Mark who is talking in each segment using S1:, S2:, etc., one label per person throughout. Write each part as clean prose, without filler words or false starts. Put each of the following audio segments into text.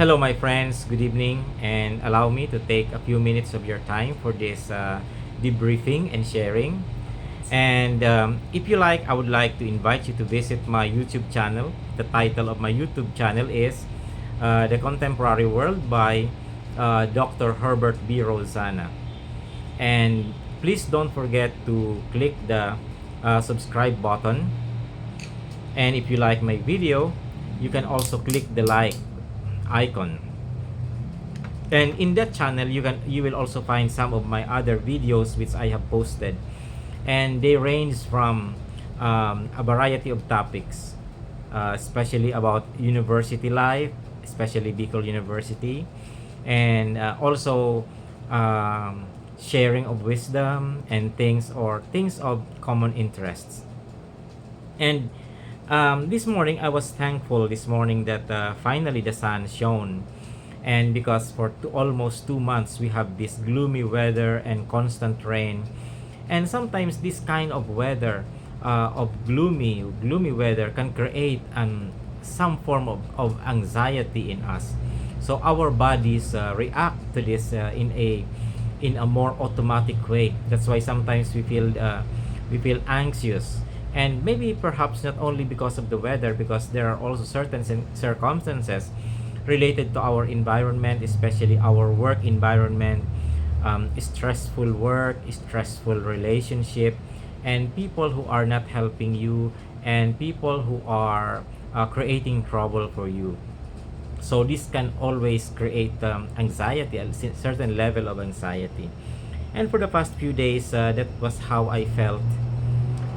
S1: Hello, my friends. Good evening, and allow me to take a few minutes of your time for this debriefing and sharing. And if you like, I would like to invite you to visit my YouTube channel. The title of my YouTube channel is The Contemporary World by Dr. Herbert B. Rosana. And please don't forget to click the subscribe button. And if you like my video, you can also click the like icon. And in that channel, you will also find some of my other videos which I have posted, and they range from a variety of topics, especially about university life, especially Bicol University, and also sharing of wisdom and things of common interests. And this morning, I was thankful this morning that finally the sun shone. And because for almost 2 months, we have this gloomy weather and constant rain. And sometimes this kind of weather, of gloomy weather, can create some form of anxiety in us. So our bodies react to this in a more automatic way. That's why sometimes we feel anxious, and maybe perhaps not only because of the weather, because there are also certain circumstances related to our environment, especially our work environment, stressful work, stressful relationship, and people who are not helping you, and people who are creating trouble for you. So this can always create anxiety, a certain level of anxiety. And for the past few days, that was how I felt.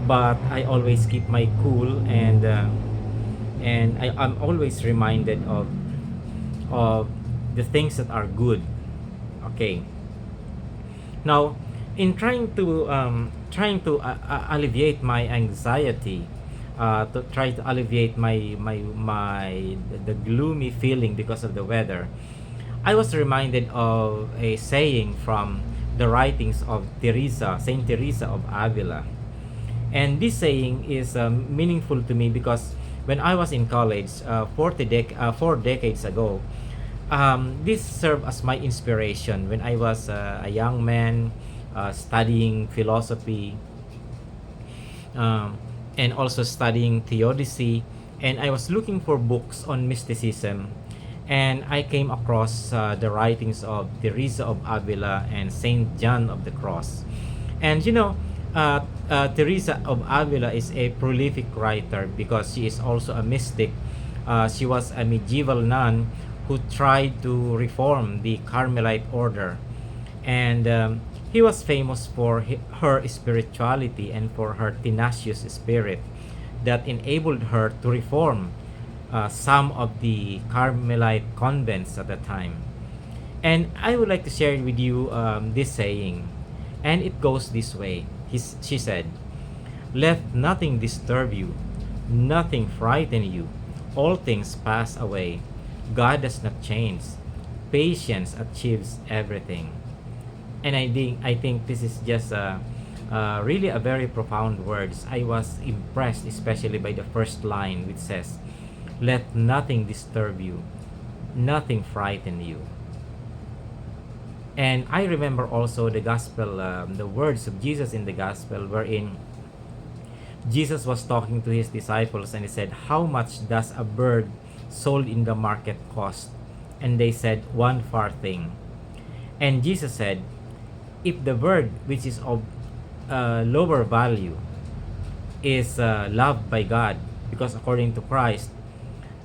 S1: But I always keep my cool, and I'm always reminded of the things that are good. Okay. Now, in trying to alleviate my anxiety, to try to alleviate my the gloomy feeling because of the weather, I was reminded of a saying from the writings of Saint Teresa of Avila. And this saying is meaningful to me because when I was in college, 4 decades ago, this served as my inspiration when I was a young man studying philosophy, um, and also studying theodicy. And I was looking for books on mysticism. And I came across the writings of Teresa of Avila and Saint John of the Cross. And Teresa of Avila is a prolific writer because she is also a mystic. She was a medieval nun who tried to reform the Carmelite order. And he was famous for her spirituality and for her tenacious spirit that enabled her to reform some of the Carmelite convents at the time. And I would like to share with you this saying, and it goes this way. She said, "Let nothing disturb you, nothing frighten you. All things pass away. God does not change. Patience achieves everything." And I think this is just really a very profound words. I was impressed, especially by the first line, which says, "Let nothing disturb you, nothing frighten you." And I remember also the gospel, the words of Jesus in the gospel, wherein Jesus was talking to his disciples and he said, "How much does a bird sold in the market cost?" And they said, "One farthing." And Jesus said, "If the bird which is of lower value is loved by God, because according to Christ,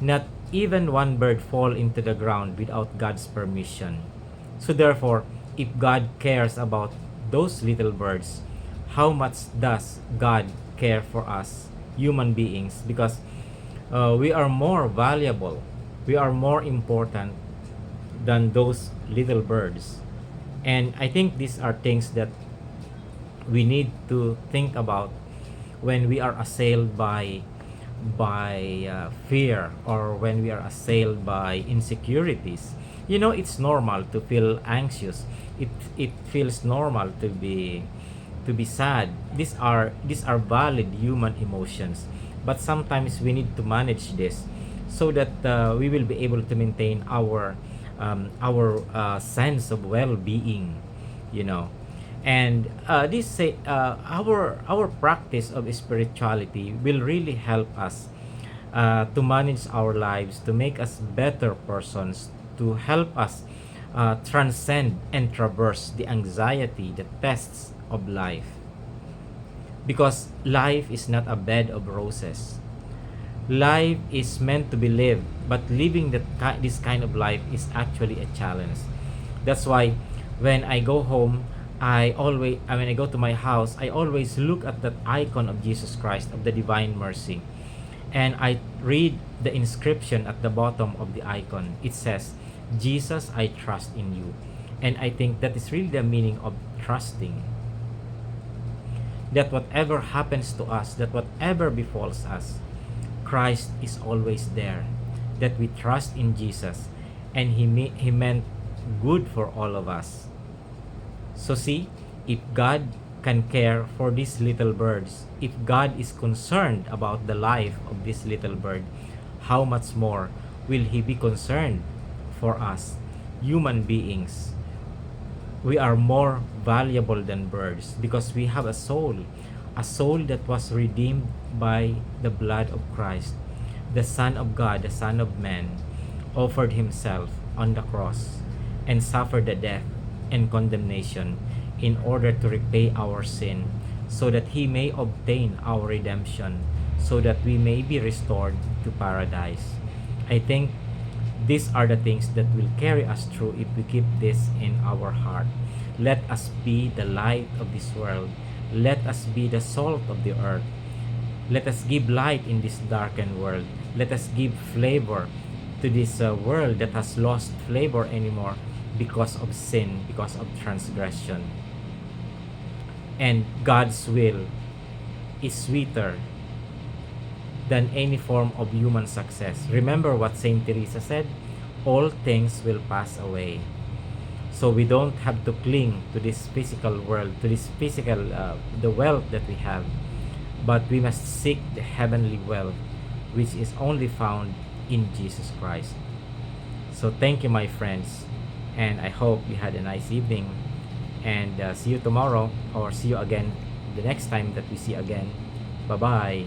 S1: not even one bird fall into the ground without God's permission. So therefore, if God cares about those little birds, how much does God care for us human beings? Because we are more valuable, we are more important than those little birds." And I think these are things that we need to think about when we are assailed by fear, or when we are assailed by insecurities. It's normal to feel anxious. It feels normal to be sad. These are valid human emotions, but sometimes we need to manage this so that we will be able to maintain our sense of well-being, you know. And this say our practice of spirituality will really help us to manage our lives, to make us better persons, to help us transcend and traverse the anxiety, the tests of life. Because life is not a bed of roses. Life is meant to be lived, but living this kind of life is actually a challenge. That's why when I go home, when I go to my house, I always look at that icon of Jesus Christ, of the divine mercy, and I read the inscription at the bottom of the icon. It says, Jesus, I trust in you. And I think that is really the meaning of trusting. That whatever happens to us, that whatever befalls us, Christ is always there. That we trust in Jesus, and He meant good for all of us. So see, if God can care for these little birds, if God is concerned about the life of this little bird, how much more will He be concerned for us, human beings? We are more valuable than birds because we have a soul that was redeemed by the blood of Christ. The Son of God, the Son of Man, offered Himself on the cross and suffered the death and condemnation in order to repay our sin, so that He may obtain our redemption, so that we may be restored to paradise. I think these are the things that will carry us through if we keep this in our heart. Let us be the light of this world. Let us be the salt of the earth. Let us give light in this darkened world. Let us give flavor to this world that has lost flavor anymore because of sin, because of transgression. And God's will is sweeter than any form of human success. Remember what Saint Teresa said, all things will pass away. So we don't have to cling to this physical world, to this physical, the wealth that we have, but we must seek the heavenly wealth, which is only found in Jesus Christ. So thank you, my friends, and I hope you had a nice evening, and see you tomorrow, or see you again the next time that we see again. Bye-bye.